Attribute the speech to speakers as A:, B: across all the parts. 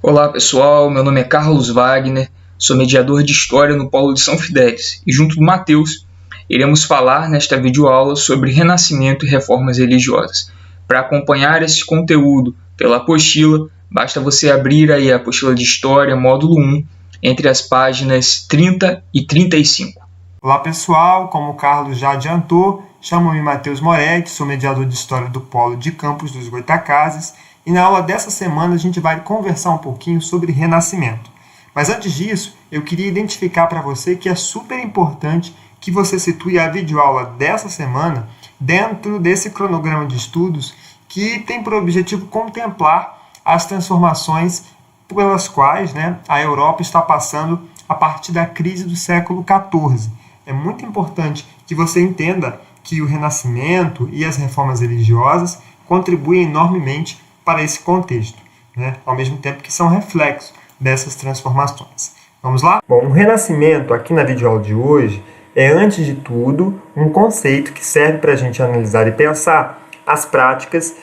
A: Olá pessoal, meu nome é Carlos Wagner, sou mediador de História no Polo de São Fidélis e junto do Matheus iremos falar nesta videoaula sobre Renascimento e Reformas Religiosas. Para acompanhar esse conteúdo pela apostila, basta você abrir aí a apostila de História, módulo 1, entre as páginas 30 e 35.
B: Olá pessoal, como o Carlos já adiantou, chamo-me Matheus Moretti, sou mediador de História do Polo de Campos dos Goitacazes e na aula dessa semana a gente vai conversar um pouquinho sobre Renascimento. Mas antes disso, eu queria identificar para você que é super importante que você situe a videoaula dessa semana dentro desse cronograma de estudos que tem por objetivo contemplar as transformações pelas quais a Europa está passando a partir da crise do século XIV. É muito importante que você entenda que o Renascimento e as reformas religiosas contribuem enormemente para esse contexto, ao mesmo tempo que são reflexos dessas transformações. Vamos lá? Bom, o Renascimento, aqui na videoaula de hoje, é, antes de tudo, um conceito que serve para a gente analisar e pensar as práticas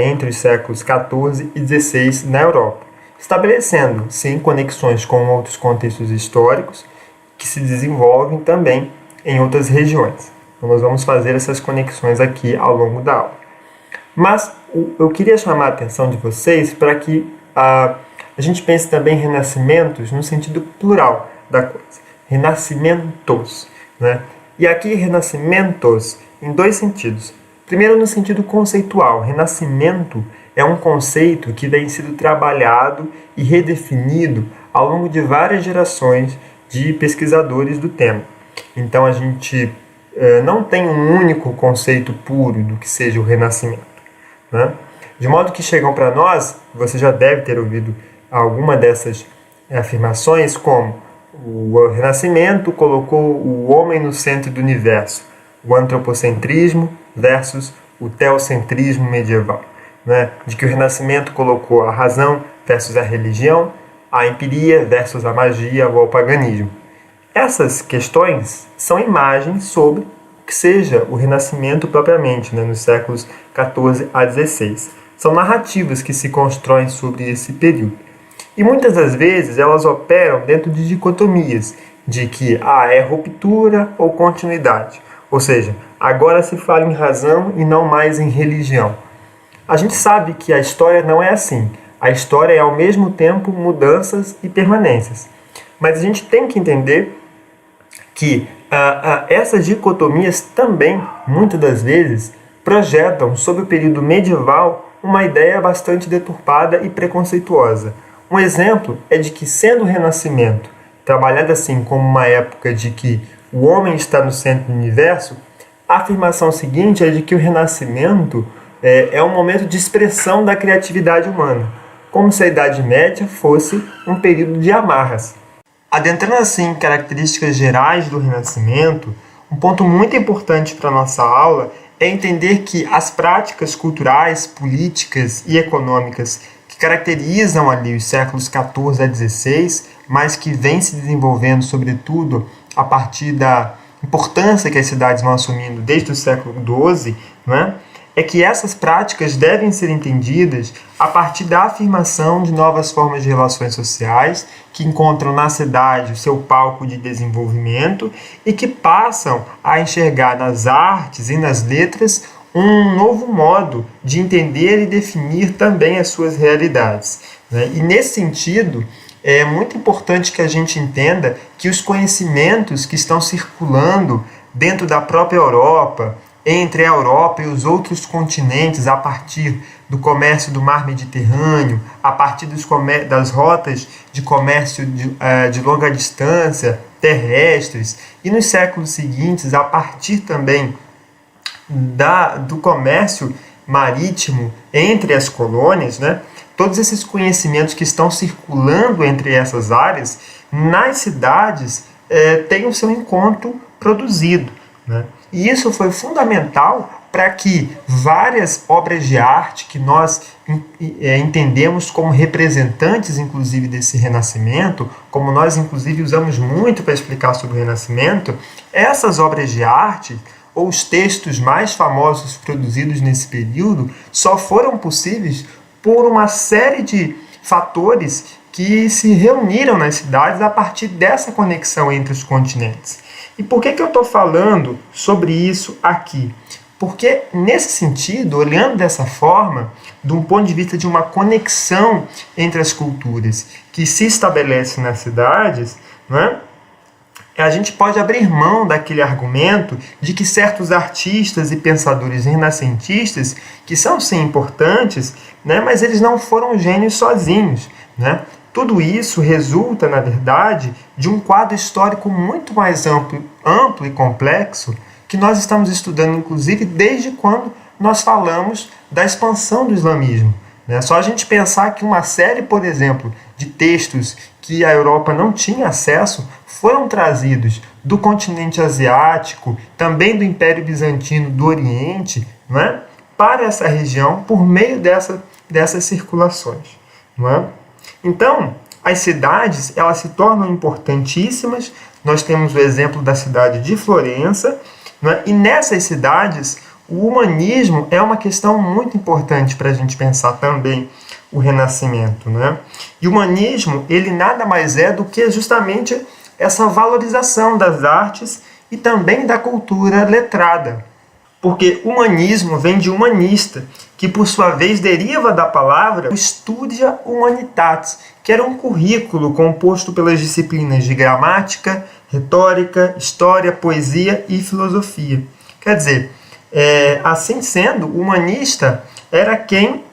B: entre os séculos XIV e XVI na Europa, estabelecendo, sim, conexões com outros contextos históricos que se desenvolvem também em outras regiões. Então, nós vamos fazer essas conexões aqui ao longo da aula. Mas eu queria chamar a atenção de vocês para que a gente pense também em renascimentos no sentido plural da coisa. Renascimentos. E aqui, renascimentos em dois sentidos. Primeiro, no sentido conceitual. Renascimento é um conceito que vem sendo trabalhado e redefinido ao longo de várias gerações de pesquisadores do tema. Então, a gente não tem um único conceito puro do que seja o Renascimento. De modo que chegam para nós, você já deve ter ouvido alguma dessas afirmações, como o Renascimento colocou o homem no centro do universo, o antropocentrismo versus o teocentrismo medieval, de que o Renascimento colocou a razão versus a religião, a empiria versus a magia ou o paganismo. Essas questões são imagens sobre o que seja o Renascimento propriamente, nos séculos XIV a XVI. São narrativas que se constroem sobre esse período. E muitas das vezes elas operam dentro de dicotomias, de que é ruptura ou continuidade. Ou seja, agora se fala em razão e não mais em religião. A gente sabe que a história não é assim. A história é ao mesmo tempo mudanças e permanências. Mas a gente tem que entender que essas dicotomias também, muitas das vezes, projetam sobre o período medieval uma ideia bastante deturpada e preconceituosa. Um exemplo é de que, sendo o Renascimento trabalhado assim como uma época de que o homem está no centro do universo, a afirmação seguinte é de que o Renascimento é um momento de expressão da criatividade humana, como se a Idade Média fosse um período de amarras. Adentrando assim em características gerais do Renascimento, um ponto muito importante para a nossa aula é entender que as práticas culturais, políticas e econômicas que caracterizam ali os séculos XIV a XVI, mas que vêm se desenvolvendo sobretudo a partir da importância que as cidades vão assumindo desde o século XII, é que essas práticas devem ser entendidas a partir da afirmação de novas formas de relações sociais que encontram na cidade o seu palco de desenvolvimento e que passam a enxergar nas artes e nas letras um novo modo de entender e definir também as suas realidades. E nesse sentido, é muito importante que a gente entenda que os conhecimentos que estão circulando dentro da própria Europa, entre a Europa e os outros continentes, a partir do comércio do mar Mediterrâneo, a partir das rotas de comércio de longa distância, terrestres, e nos séculos seguintes, a partir também do comércio marítimo entre as colônias, todos esses conhecimentos que estão circulando entre essas áreas, nas cidades, têm o seu encontro produzido. E isso foi fundamental para que várias obras de arte que nós entendemos como representantes, inclusive, desse Renascimento, como nós, inclusive, usamos muito para explicar sobre o Renascimento, essas obras de arte, ou os textos mais famosos produzidos nesse período, só foram possíveis por uma série de fatores que se reuniram nas cidades a partir dessa conexão entre os continentes. E por que eu estou falando sobre isso aqui? Porque, nesse sentido, olhando dessa forma, de um ponto de vista de uma conexão entre as culturas que se estabelece nas cidades, né, a gente pode abrir mão daquele argumento de que certos artistas e pensadores renascentistas, que são sim importantes, né, mas eles não foram gênios sozinhos, né? Tudo isso resulta, na verdade, de um quadro histórico muito mais amplo e complexo que nós estamos estudando, inclusive, desde quando nós falamos da expansão do islamismo. É só a gente pensar que uma série, por exemplo, de textos que a Europa não tinha acesso foram trazidos do continente asiático, também do Império Bizantino do Oriente, não é? Para essa região por meio dessas circulações. Não é? Então, as cidades elas se tornam importantíssimas. Nós temos o exemplo da cidade de Florença, não é? E nessas cidades, o humanismo é uma questão muito importante para a gente pensar também o Renascimento. Não é? E o humanismo, ele nada mais é do que justamente essa valorização das artes e também da cultura letrada. Porque humanismo vem de humanista, que por sua vez deriva da palavra Studia Humanitatis, que era um currículo composto pelas disciplinas de gramática, retórica, história, poesia e filosofia. Quer dizer, assim sendo, o humanista era quem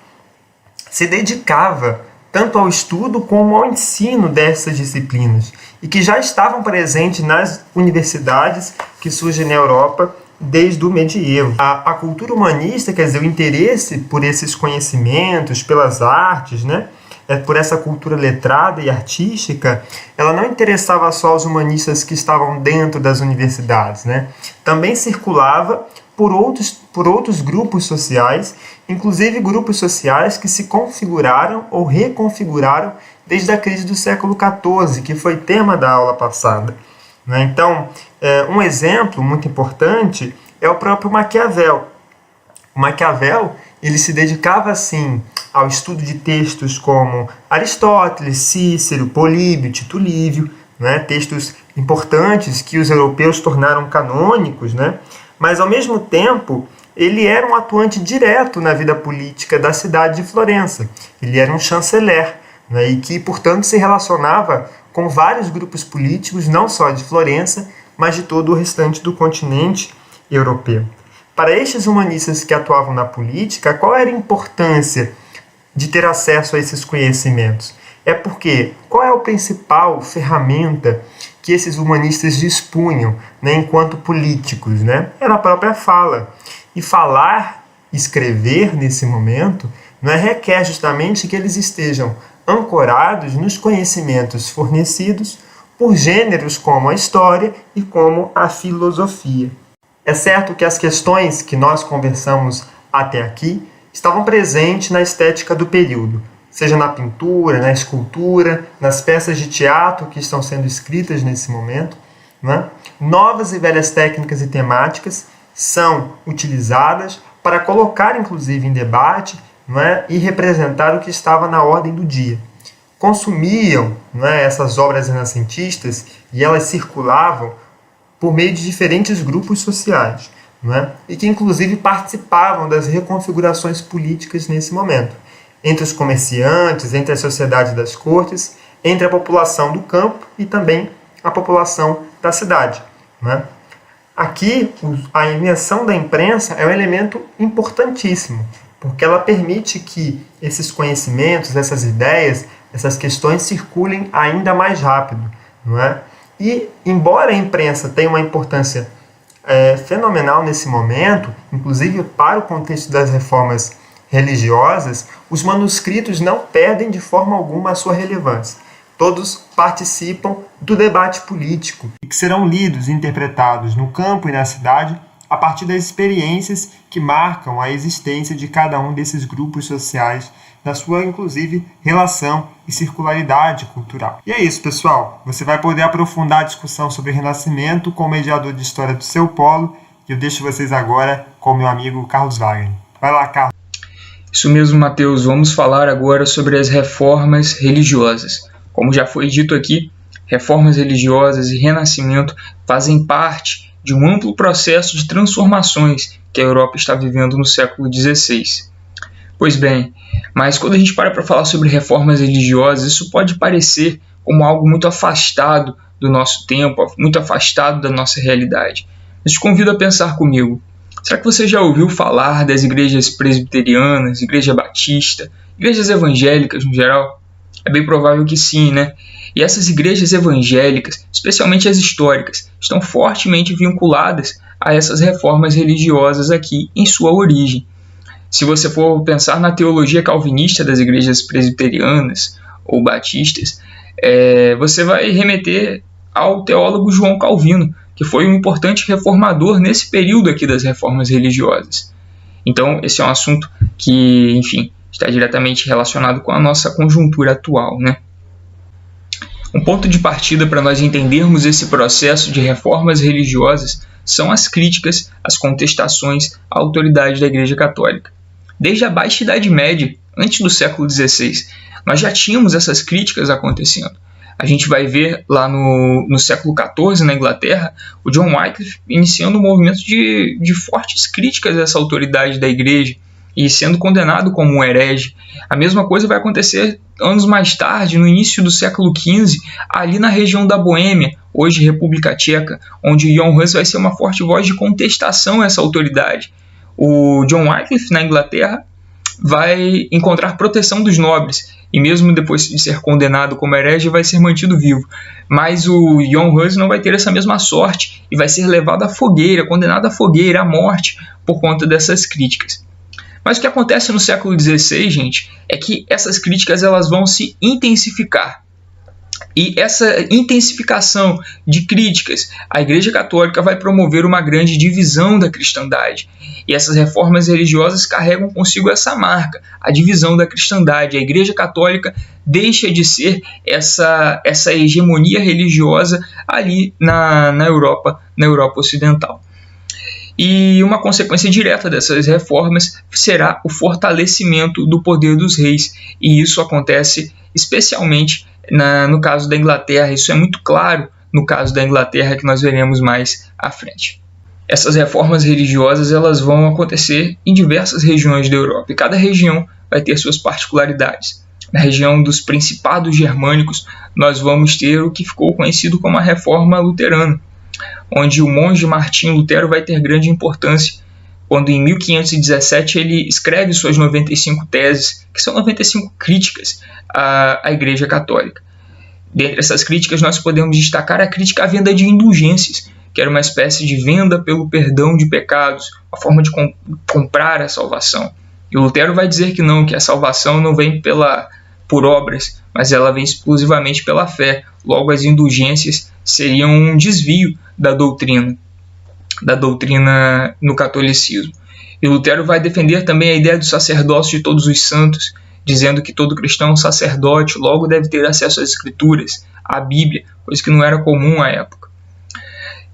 B: se dedicava tanto ao estudo como ao ensino dessas disciplinas, e que já estavam presentes nas universidades que surgem na Europa desde o medievo. A cultura humanista, quer dizer, o interesse por esses conhecimentos, pelas artes, né? Por essa cultura letrada e artística, ela não interessava só os humanistas que estavam dentro das universidades, né? Também circulava por outros grupos sociais, inclusive grupos sociais que se configuraram ou reconfiguraram desde a crise do século XIV, que foi tema da aula passada. Então, um exemplo muito importante é o próprio Maquiavel. O Maquiavel ele se dedicava, assim, ao estudo de textos como Aristóteles, Cícero, Políbio, Tito Livio, né? Textos importantes que os europeus tornaram canônicos, né? Mas, ao mesmo tempo, ele era um atuante direto na vida política da cidade de Florença. Ele era um chanceler, né? E que, portanto, se relacionava com vários grupos políticos, não só de Florença, mas de todo o restante do continente europeu. Para estes humanistas que atuavam na política, qual era a importância de ter acesso a esses conhecimentos? É porque qual é a principal ferramenta que esses humanistas dispunham, né, enquanto políticos, né? Era a própria fala. E falar, escrever nesse momento, né, requer justamente que eles estejam ancorados nos conhecimentos fornecidos por gêneros como a história e como a filosofia. É certo que as questões que nós conversamos até aqui estavam presentes na estética do período, seja na pintura, na escultura, nas peças de teatro que estão sendo escritas nesse momento, né? Novas e velhas técnicas e temáticas são utilizadas para colocar, inclusive, em debate, não é? E representar o que estava na ordem do dia. Consumiam, não é, essas obras renascentistas e elas circulavam por meio de diferentes grupos sociais, não é? E que inclusive participavam das reconfigurações políticas nesse momento, entre os comerciantes, entre a sociedade das cortes, entre a população do campo e também a população da cidade, não é? Aqui, a invenção da imprensa é um elemento importantíssimo, porque ela permite que esses conhecimentos, essas ideias, essas questões circulem ainda mais rápido, não é? E, embora a imprensa tenha uma importância fenomenal nesse momento, inclusive para o contexto das reformas religiosas, os manuscritos não perdem de forma alguma a sua relevância. Todos participam do debate político.
C: E que serão lidos e interpretados no campo e na cidade a partir das experiências que marcam a existência de cada um desses grupos sociais, na sua, inclusive, relação e circularidade cultural. E é isso, pessoal. Você vai poder aprofundar a discussão sobre Renascimento com o mediador de história do seu polo, e eu deixo vocês agora com o meu amigo Carlos Wagner. Vai lá, Carlos.
A: Isso mesmo, Mateus. Vamos falar agora sobre as reformas religiosas. Como já foi dito aqui, reformas religiosas e renascimento fazem parte de um amplo processo de transformações que a Europa está vivendo no século XVI. Pois bem, mas quando a gente para falar sobre reformas religiosas, isso pode parecer como algo muito afastado do nosso tempo, muito afastado da nossa realidade. Mas te convido a pensar comigo. Será que você já ouviu falar das igrejas presbiterianas, igreja batista, igrejas evangélicas no geral? É bem provável que sim, né? E essas igrejas evangélicas, especialmente as históricas, estão fortemente vinculadas a essas reformas religiosas aqui em sua origem. Se você for pensar na teologia calvinista das igrejas presbiterianas ou batistas, você vai remeter ao teólogo João Calvino, que foi um importante reformador nesse período aqui das reformas religiosas. Então, esse é um assunto que, enfim, está diretamente relacionado com a nossa conjuntura atual, né? Um ponto de partida para nós entendermos esse processo de reformas religiosas são as críticas, as contestações à autoridade da Igreja Católica. Desde a Baixa Idade Média, antes do século XVI, nós já tínhamos essas críticas acontecendo. A gente vai ver lá no século XIV, na Inglaterra, o John Wycliffe iniciando um movimento de fortes críticas a essa autoridade da Igreja e sendo condenado como um herege. A mesma coisa vai acontecer anos mais tarde, no início do século XV, ali na região da Boêmia, hoje República Tcheca, onde Jan Hus vai ser uma forte voz de contestação a essa autoridade. O John Wycliffe, na Inglaterra, vai encontrar proteção dos nobres, e mesmo depois de ser condenado como herege, vai ser mantido vivo. Mas o Jan Hus não vai ter essa mesma sorte e vai ser levado à fogueira, condenado à fogueira, à morte, por conta dessas críticas. Mas o que acontece no século XVI, gente, é que essas críticas elas vão se intensificar. E essa intensificação de críticas, a Igreja Católica vai promover uma grande divisão da cristandade. E essas reformas religiosas carregam consigo essa marca, a divisão da cristandade. A Igreja Católica deixa de ser essa hegemonia religiosa ali na Europa Ocidental. E uma consequência direta dessas reformas será o fortalecimento do poder dos reis. E isso acontece especialmente no caso da Inglaterra. Isso é muito claro no caso da Inglaterra, que nós veremos mais à frente. Essas reformas religiosas elas vão acontecer em diversas regiões da Europa, e cada região vai ter suas particularidades. Na região dos Principados Germânicos, nós vamos ter o que ficou conhecido como a Reforma Luterana, onde o monge Martinho Lutero vai ter grande importância, quando em 1517 ele escreve suas 95 teses, que são 95 críticas à Igreja Católica. Dentre essas críticas nós podemos destacar a crítica à venda de indulgências, que era uma espécie de venda pelo perdão de pecados, uma forma de comprar a salvação. E o Lutero vai dizer que não, que a salvação não vem por obras, mas ela vem exclusivamente pela fé. Logo, as indulgências seriam um desvio da doutrina no catolicismo. E Lutero vai defender também a ideia do sacerdócio de todos os santos, dizendo que todo cristão é um sacerdote, logo deve ter acesso às escrituras, à Bíblia, coisa que não era comum à época.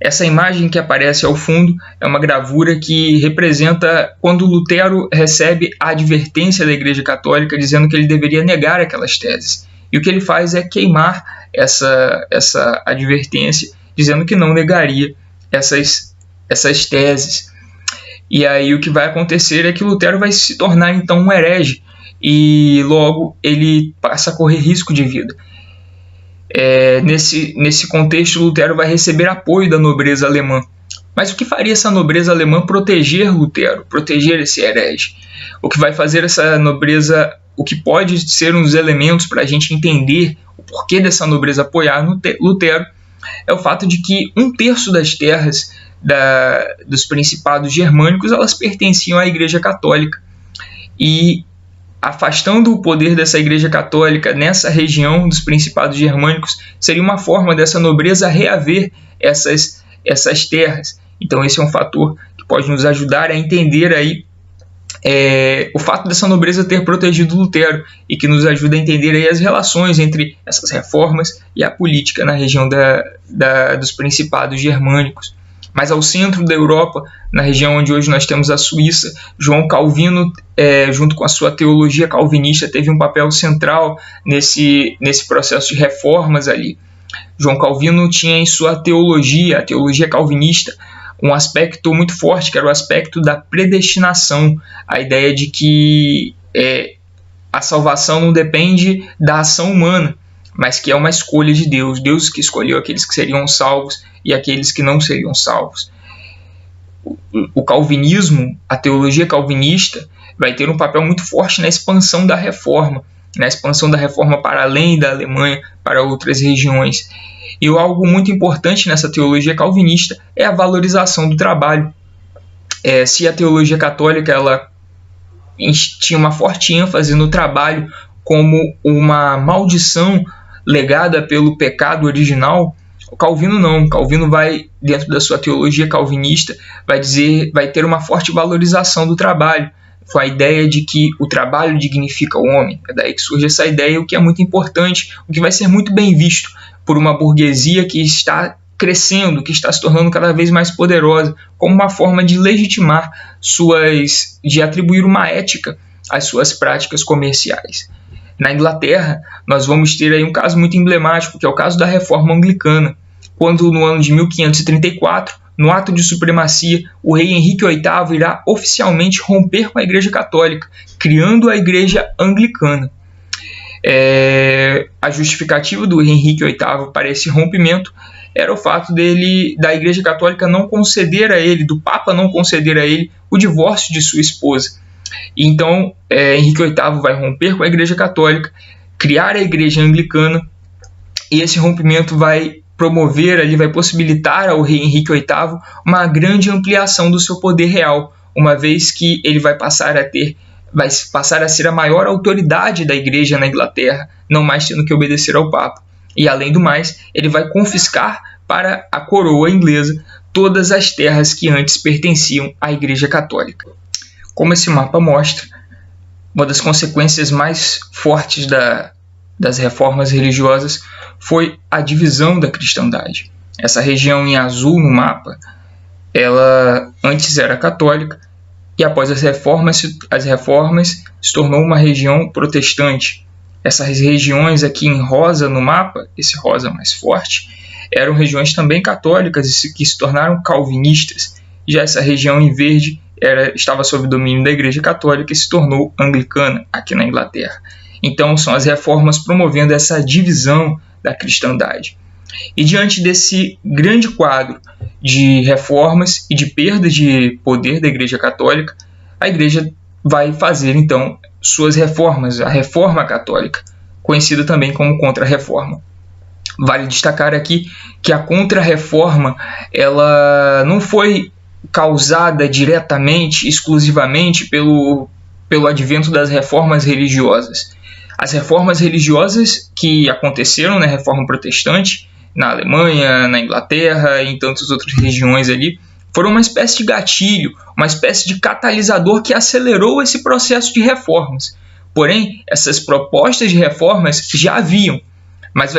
A: Essa imagem que aparece ao fundo é uma gravura que representa quando Lutero recebe a advertência da Igreja Católica dizendo que ele deveria negar aquelas teses. E o que ele faz é queimar essa advertência, dizendo que não negaria essas teses. E aí o que vai acontecer é que Lutero vai se tornar então um herege, e logo ele passa a correr risco de vida. Nesse contexto, Lutero vai receber apoio da nobreza alemã. Mas o que faria essa nobreza alemã proteger Lutero, proteger esse herege? O que vai fazer essa nobreza, o que pode ser um dos elementos para a gente entender o porquê dessa nobreza apoiar Lutero, é o fato de que 1/3 das terras dos principados germânicos elas pertenciam à Igreja Católica. E afastando o poder dessa Igreja Católica nessa região dos Principados Germânicos seria uma forma dessa nobreza reaver essas terras. Então esse é um fator que pode nos ajudar a entender aí o fato dessa nobreza ter protegido Lutero, e que nos ajuda a entender aí as relações entre essas reformas e a política na região dos Principados Germânicos. Mas ao centro da Europa, na região onde hoje nós temos a Suíça, João Calvino, junto com a sua teologia calvinista, teve um papel central nesse processo de reformas ali. João Calvino tinha em sua teologia, a teologia calvinista, um aspecto muito forte, que era o aspecto da predestinação, a ideia de que a salvação não depende da ação humana, mas que é uma escolha de Deus, Deus que escolheu aqueles que seriam salvos e aqueles que não seriam salvos. O calvinismo, a teologia calvinista, vai ter um papel muito forte na expansão da reforma para além da Alemanha, para outras regiões. E algo muito importante nessa teologia calvinista é a valorização do trabalho. Se a teologia católica ela tinha uma forte ênfase no trabalho como uma maldição legada pelo pecado original, o Calvino não. Calvino vai, dentro da sua teologia calvinista, vai ter uma forte valorização do trabalho, com a ideia de que o trabalho dignifica o homem. É daí que surge essa ideia, o que é muito importante, o que vai ser muito bem visto por uma burguesia que está crescendo, que está se tornando cada vez mais poderosa, como uma forma de legitimar de atribuir uma ética às suas práticas comerciais. Na Inglaterra, nós vamos ter aí um caso muito emblemático, que é o caso da Reforma Anglicana, quando no ano de 1534, no ato de supremacia, o rei Henrique VIII irá oficialmente romper com a Igreja Católica, criando a Igreja Anglicana. A justificativa do rei Henrique VIII para esse rompimento era o fato da Igreja Católica não conceder a ele, do Papa não conceder a ele, o divórcio de sua esposa. Então, Henrique VIII vai romper com a Igreja Católica, criar a Igreja Anglicana, e esse rompimento vai vai possibilitar ao rei Henrique VIII uma grande ampliação do seu poder real, uma vez que ele vai passar a ser a maior autoridade da Igreja na Inglaterra, não mais tendo que obedecer ao Papa. E, além do mais, ele vai confiscar para a coroa inglesa todas as terras que antes pertenciam à Igreja Católica. Como esse mapa mostra, uma das consequências mais fortes das reformas religiosas foi a divisão da cristandade. Essa região em azul no mapa, ela antes era católica e após as reformas se tornou uma região protestante. Essas regiões aqui em rosa no mapa, esse rosa mais forte, eram regiões também católicas e que se tornaram calvinistas. Já essa região em verde estava sob domínio da Igreja Católica e se tornou anglicana aqui na Inglaterra. Então são as reformas promovendo essa divisão da cristandade. E diante desse grande quadro de reformas e de perda de poder da Igreja Católica, a Igreja vai fazer então suas reformas, a Reforma Católica, conhecida também como Contra-Reforma. Vale destacar aqui que a Contra-Reforma ela não foi causada diretamente, exclusivamente pelo advento das reformas religiosas. As reformas religiosas que aconteceram na Reforma Protestante, na Alemanha, na Inglaterra e em tantas outras regiões ali, foram uma espécie de gatilho, uma espécie de catalisador que acelerou esse processo de reformas. Porém, essas propostas de reformas já haviam, mas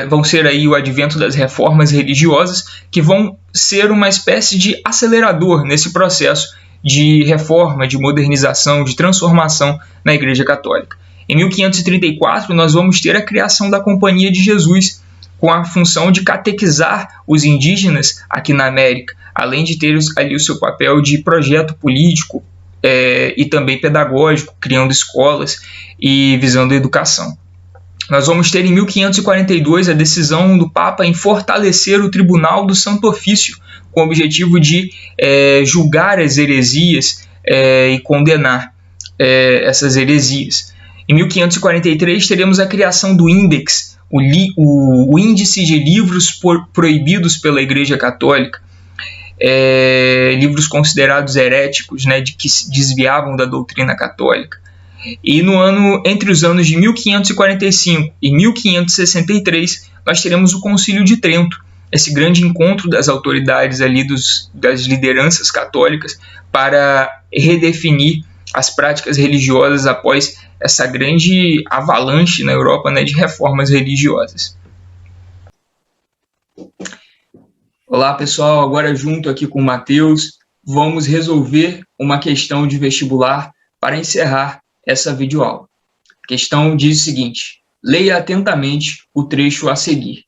A: vão ser aí o advento das reformas religiosas que vão ser uma espécie de acelerador nesse processo de reforma, de modernização, de transformação na Igreja Católica. Em 1534, nós vamos ter a criação da Companhia de Jesus, com a função de catequizar os indígenas aqui na América, além de ter ali o seu papel de projeto político e também pedagógico, criando escolas e visando a educação. Nós vamos ter em 1542 a decisão do Papa em fortalecer o Tribunal do Santo Ofício, com o objetivo de julgar as heresias e condenar essas heresias. Em 1543 teremos a criação do Index, o índice de livros proibidos pela Igreja Católica, livros considerados heréticos, que se desviavam da doutrina católica. E entre os anos de 1545 e 1563, nós teremos o Concílio de Trento, esse grande encontro das autoridades ali das lideranças católicas para redefinir as práticas religiosas após essa grande avalanche na Europa de reformas religiosas. Olá, pessoal. Agora, junto aqui com o Matheus, vamos resolver uma questão de vestibular para encerrar essa videoaula. A questão diz o seguinte: leia atentamente o trecho a seguir.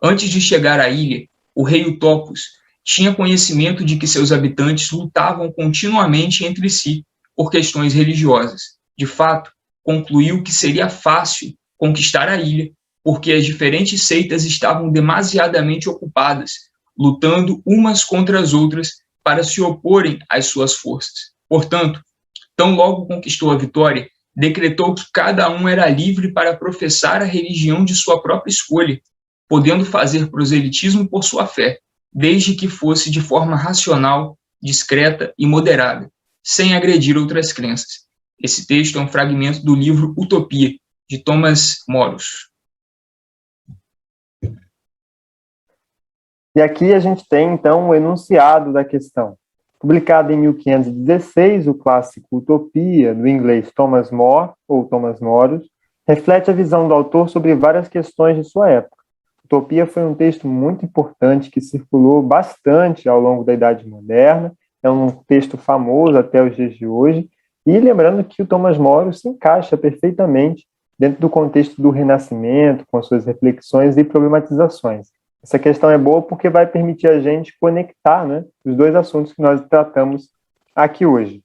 A: Antes de chegar à ilha, o rei Utopos tinha conhecimento de que seus habitantes lutavam continuamente entre si por questões religiosas. De fato, concluiu que seria fácil conquistar a ilha, porque as diferentes seitas estavam demasiadamente ocupadas, lutando umas contra as outras para se oporem às suas forças. Portanto, tão logo conquistou a vitória, decretou que cada um era livre para professar a religião de sua própria escolha, podendo fazer proselitismo por sua fé, desde que fosse de forma racional, discreta e moderada, sem agredir outras crenças. Esse texto é um fragmento do livro Utopia, de Thomas Moros.
C: E aqui a gente tem, então, o enunciado da questão. Publicado em 1516, o clássico Utopia, do inglês Thomas More, ou Thomas Moros, reflete a visão do autor sobre várias questões de sua época. Utopia foi um texto muito importante que circulou bastante ao longo da Idade Moderna, é um texto famoso até os dias de hoje, e lembrando que o Thomas More se encaixa perfeitamente dentro do contexto do Renascimento, com suas reflexões e problematizações. Essa questão é boa porque vai permitir a gente conectar, né, os dois assuntos que nós tratamos aqui hoje.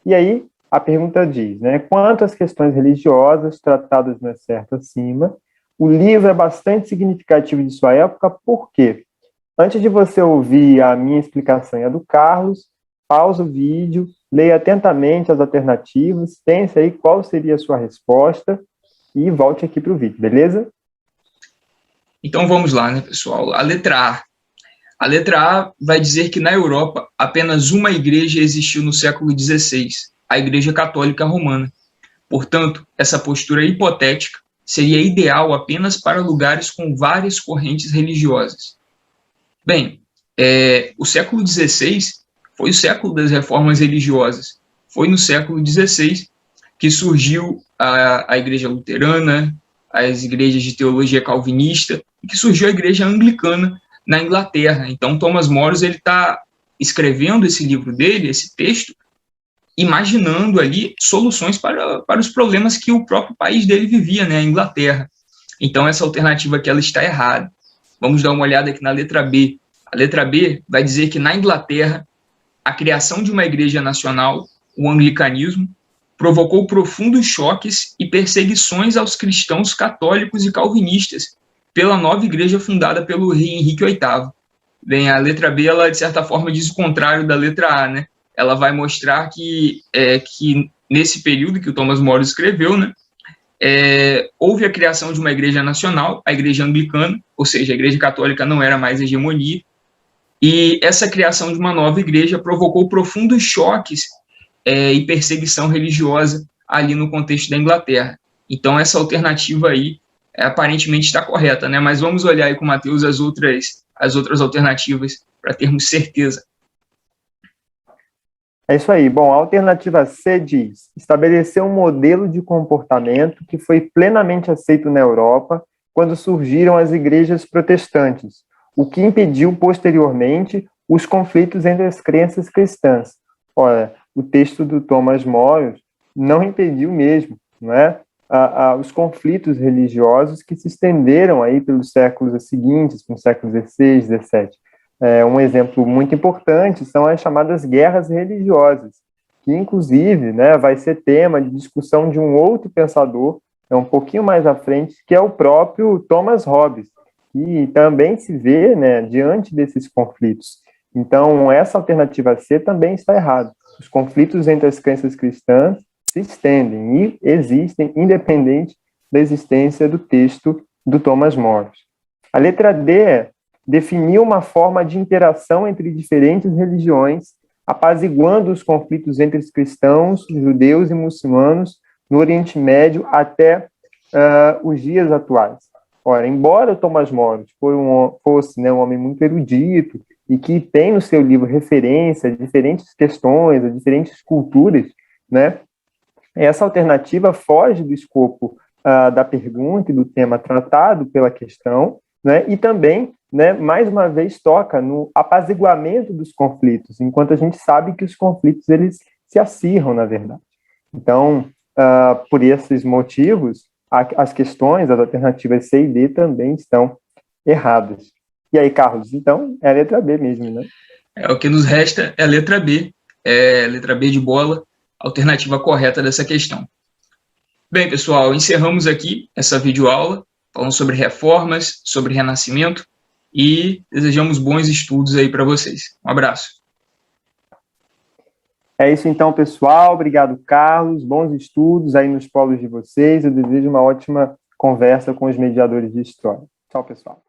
C: E aí, a pergunta diz, né, quanto às questões religiosas tratadas no excerto acima, o livro é bastante significativo de sua época, por quê? Antes de você ouvir a minha explicação e a do Carlos, pausa o vídeo, leia atentamente as alternativas, pense aí qual seria a sua resposta e volte aqui para o vídeo, beleza?
A: Então vamos lá, né, pessoal? A letra A. A letra A vai dizer que na Europa apenas uma igreja existiu no século XVI, a Igreja Católica Romana. Portanto, essa postura hipotética seria ideal apenas para lugares com várias correntes religiosas. Bem, o século XVI foi o século das reformas religiosas. Foi no século XVI que surgiu a Igreja Luterana, as igrejas de teologia calvinista, e que surgiu a Igreja Anglicana na Inglaterra. Então, Thomas Moros está escrevendo esse livro dele, esse texto, imaginando ali soluções para os problemas que o próprio país dele vivia, né, a Inglaterra. Então, essa alternativa aqui ela está errada. Vamos dar uma olhada aqui na letra B. A letra B vai dizer que na Inglaterra, a criação de uma igreja nacional, o anglicanismo, provocou profundos choques e perseguições aos cristãos católicos e calvinistas pela nova igreja fundada pelo rei Henrique VIII. Bem, a letra B, ela, de certa forma, diz o contrário da letra A, né? Ela vai mostrar que nesse período que o Thomas More escreveu, né, houve a criação de uma igreja nacional, a igreja anglicana, ou seja, a igreja católica não era mais hegemonia, e essa criação de uma nova igreja provocou profundos choques e perseguição religiosa ali no contexto da Inglaterra. Então, essa alternativa aí aparentemente está correta, né? Mas vamos olhar aí com o Matheus as outras alternativas para termos certeza.
C: É isso aí. Bom, a alternativa C diz: estabelecer um modelo de comportamento que foi plenamente aceito na Europa quando surgiram as igrejas protestantes, o que impediu posteriormente os conflitos entre as crenças cristãs. Olha, o texto do Thomas More não impediu mesmo, não é? Os conflitos religiosos que se estenderam aí pelos séculos seguintes, no século XVI, XVII. Um exemplo muito importante são as chamadas guerras religiosas, que inclusive, né, vai ser tema de discussão de um outro pensador, um pouquinho mais à frente, que é o próprio Thomas Hobbes, que também se vê, né, diante desses conflitos. Então, essa alternativa C também está errada. Os conflitos entre as crenças cristãs se estendem e existem, independente da existência do texto do Thomas More. A letra D é definir uma forma de interação entre diferentes religiões, apaziguando os conflitos entre os cristãos, judeus e muçulmanos no Oriente Médio até os dias atuais. Ora, embora Thomas More fosse um homem muito erudito e que tem no seu livro referência a diferentes questões, a diferentes culturas, né, essa alternativa foge do escopo da pergunta e do tema tratado pela questão, né, e também né, mais uma vez toca no apaziguamento dos conflitos, enquanto a gente sabe que os conflitos eles se acirram, na verdade. Então, por esses motivos, as questões, as alternativas C e D também estão erradas. E aí, Carlos, então é a letra B mesmo, né?
A: O que nos resta é a letra B, letra B de bola, alternativa correta dessa questão. Bem, pessoal, encerramos aqui essa videoaula, falando sobre reformas, sobre renascimento, e desejamos bons estudos aí para vocês. Um abraço.
C: É isso então, pessoal. Obrigado, Carlos. Bons estudos aí nos polos de vocês. Eu desejo uma ótima conversa com os mediadores de história. Tchau, pessoal.